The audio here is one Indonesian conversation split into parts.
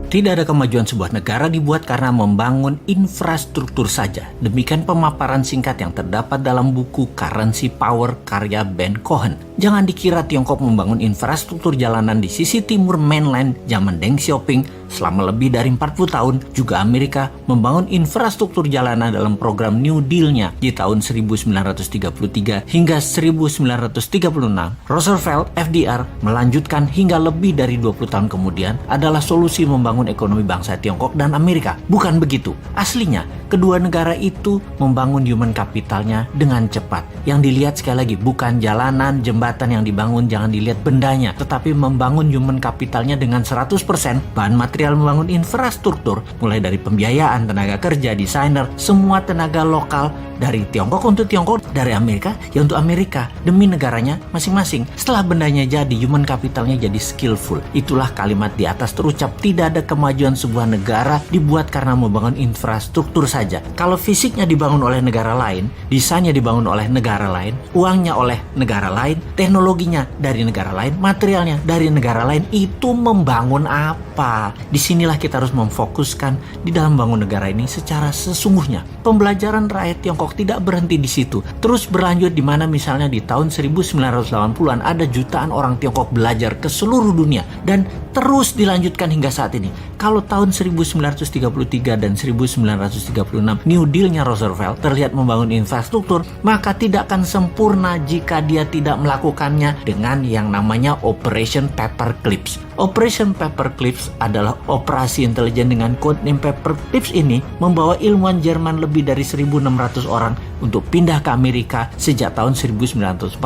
Tidak ada kemajuan sebuah negara dibuat karena membangun infrastruktur saja. Demikian pemaparan singkat yang terdapat dalam buku Currency Power karya Ben Cohen. Jangan dikira Tiongkok membangun infrastruktur jalanan di sisi timur mainland zaman Deng Xiaoping selama lebih dari 40 tahun. Juga Amerika membangun infrastruktur jalanan dalam program New Deal-nya di tahun 1933 hingga 1936. Roosevelt, FDR melanjutkan hingga lebih dari 20 tahun kemudian adalah solusi membangun ekonomi bangsa Tiongkok dan Amerika. Bukan begitu. Aslinya, kedua negara itu membangun human capitalnya dengan cepat. Yang dilihat sekali lagi bukan jalanan, jembatan yang dibangun, jangan dilihat bendanya, tetapi membangun human capitalnya dengan 100%. Bahan material membangun infrastruktur, mulai dari pembiayaan, tenaga kerja, desainer, semua tenaga lokal dari Tiongkok untuk Tiongkok, dari Amerika ya untuk Amerika, demi negaranya masing-masing. Setelah bendanya jadi, human capitalnya jadi skillful. Itulah kalimat di atas terucap, tidak ada kemajuan sebuah negara dibuat karena membangun infrastruktur saja. Kalau fisiknya dibangun oleh negara lain, desainnya dibangun oleh negara lain, uangnya oleh negara lain, teknologinya dari negara lain, materialnya dari negara lain, itu membangun apa? Disinilah kita harus memfokuskan di dalam membangun negara ini secara sesungguhnya. Pembelajaran rakyat Tiongkok tidak berhenti di situ, terus berlanjut di mana misalnya di tahun 1980-an ada jutaan orang Tiongkok belajar ke seluruh dunia dan terus dilanjutkan hingga saat ini. Kalau tahun 1933 dan 1936 New Deal-nya Roosevelt terlihat membangun infrastruktur, maka tidak akan sempurna jika dia tidak melakukannya dengan yang namanya Operation Paperclips. Operation Paperclips adalah operasi intelijen dengan codename Paperclips. Ini membawa ilmuwan Jerman lebih dari 1.600 orang untuk pindah ke Amerika sejak tahun 1945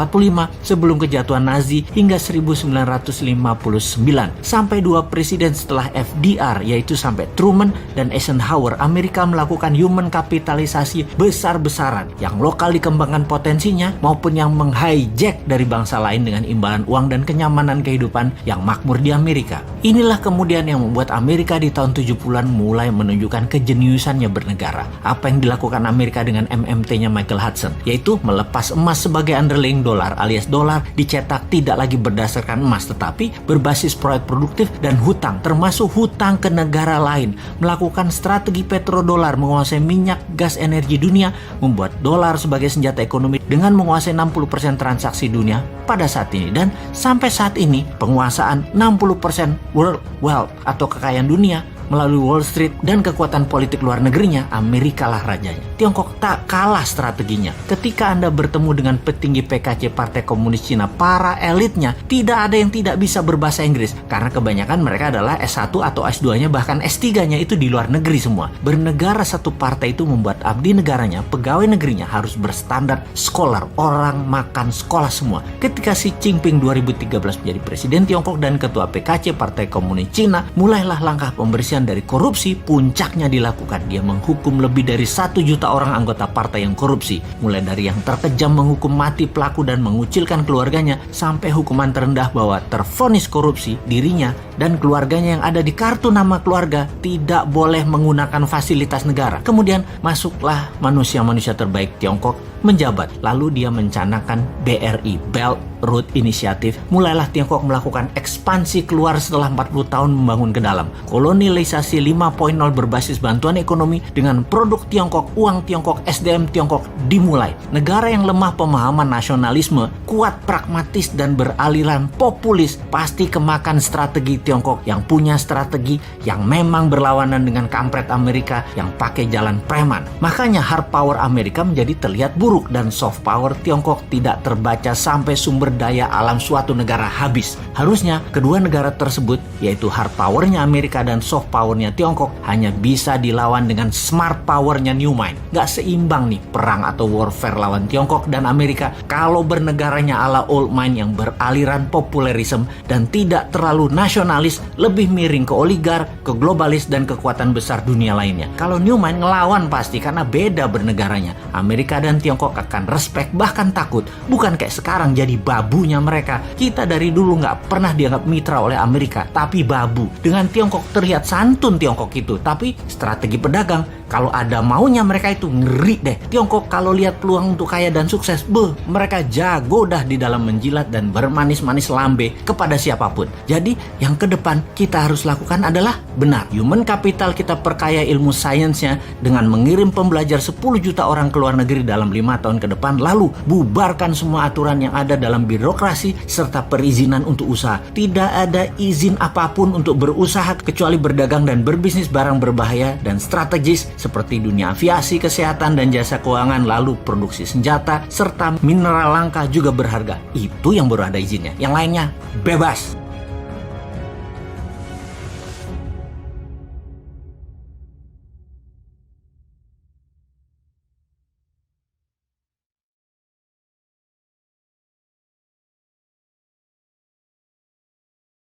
sebelum kejatuhan Nazi hingga 1959. Sampai dua presiden setelah FDR, yaitu sampai Truman dan Eisenhower, Amerika melakukan human kapitalisasi besar-besaran. Yang lokal dikembangkan potensinya maupun yang menghijack dari bangsa lain dengan imbalan uang dan kenyamanan kehidupan yang makmur di Amerika. Inilah kemudian yang membuat Amerika di tahun 70-an mulai menunjukkan kejeniusannya bernegara. Apa yang dilakukan Amerika dengan MMT-nya Michael Hudson, yaitu melepas emas sebagai underlying dolar, alias dolar dicetak tidak lagi berdasarkan emas tetapi berbasis proyek produktif dan hutang, termasuk hutang ke negara lain. Melakukan strategi petrodolar, menguasai minyak, gas, energi dunia, membuat dolar sebagai senjata ekonomi dengan menguasai 60% transaksi dunia pada saat ini. Dan sampai saat ini penguasaan 60% world wealth atau kekayaan dunia melalui Wall Street dan kekuatan politik luar negerinya, Amerika lah rajanya. Tiongkok tak kalah strateginya. Ketika Anda bertemu dengan petinggi PKC Partai Komunis Cina, para elitnya, tidak ada yang tidak bisa berbahasa Inggris. Karena kebanyakan mereka adalah S1 atau S2-nya, bahkan S3-nya itu di luar negeri semua. Bernegara satu partai itu membuat abdi negaranya, pegawai negerinya harus berstandar scholar, orang makan sekolah semua. Ketika Xi Jinping 2013 menjadi presiden Tiongkok dan ketua PKC Partai Komunis Cina, mulailah langkah pembersihan dari korupsi. Puncaknya dilakukan, dia menghukum lebih dari 1 juta orang anggota partai yang korupsi, mulai dari yang terkejam menghukum mati pelaku dan mengucilkan keluarganya, sampai hukuman terendah bahwa tervonis korupsi dirinya dan keluarganya yang ada di kartu nama keluarga tidak boleh menggunakan fasilitas negara. Kemudian masuklah manusia-manusia terbaik Tiongkok menjabat, lalu dia mencanangkan BRI, Belt Road Initiative. Mulailah Tiongkok melakukan ekspansi keluar setelah 40 tahun membangun ke dalam. Kolonialisasi 5.0 berbasis bantuan ekonomi dengan produk Tiongkok, uang Tiongkok, SDM Tiongkok dimulai. Negara yang lemah pemahaman nasionalisme, kuat pragmatis dan beraliran populis, pasti kemakan strategi Tiongkok yang punya strategi yang memang berlawanan dengan kampret Amerika yang pakai jalan preman. Makanya hard power Amerika menjadi terlihat buruk dan soft power Tiongkok tidak terbaca sampai sumber daya alam suatu negara habis. Harusnya kedua negara tersebut, yaitu hard powernya Amerika dan soft powernya Tiongkok, hanya bisa dilawan dengan smart powernya New Mind. Gak seimbang nih perang atau warfare lawan Tiongkok dan Amerika kalau bernegaranya ala old mind yang beraliran populerisme dan tidak terlalu nasionalis, lebih miring ke oligar, ke globalis dan kekuatan besar dunia lainnya. Kalau New Mind ngelawan pasti karena beda bernegaranya. Amerika dan Tiongkok akan respect, bahkan takut. Bukan kayak sekarang jadi babunya mereka. Kita dari dulu nggak pernah dianggap mitra oleh Amerika, tapi babu. Dengan Tiongkok terlihat santun Tiongkok itu, tapi strategi pedagang Kalau ada maunya mereka itu ngeri deh. Tiongkok kalau lihat peluang untuk kaya dan sukses, mereka jago dah di dalam menjilat dan bermanis-manis lambe kepada siapapun. Jadi yang ke depan kita harus lakukan adalah benar. Human capital kita perkaya ilmu sainsnya dengan mengirim pembelajar 10 juta orang ke luar negeri dalam 5 tahun ke depan. Lalu bubarkan semua aturan yang ada dalam birokrasi serta perizinan untuk usaha. Tidak ada izin apapun untuk berusaha kecuali berdagang dan berbisnis barang berbahaya dan strategis seperti dunia aviasi, kesehatan, dan jasa keuangan, lalu produksi senjata, serta mineral langka juga berharga. Itu yang baru ada izinnya. Yang lainnya bebas.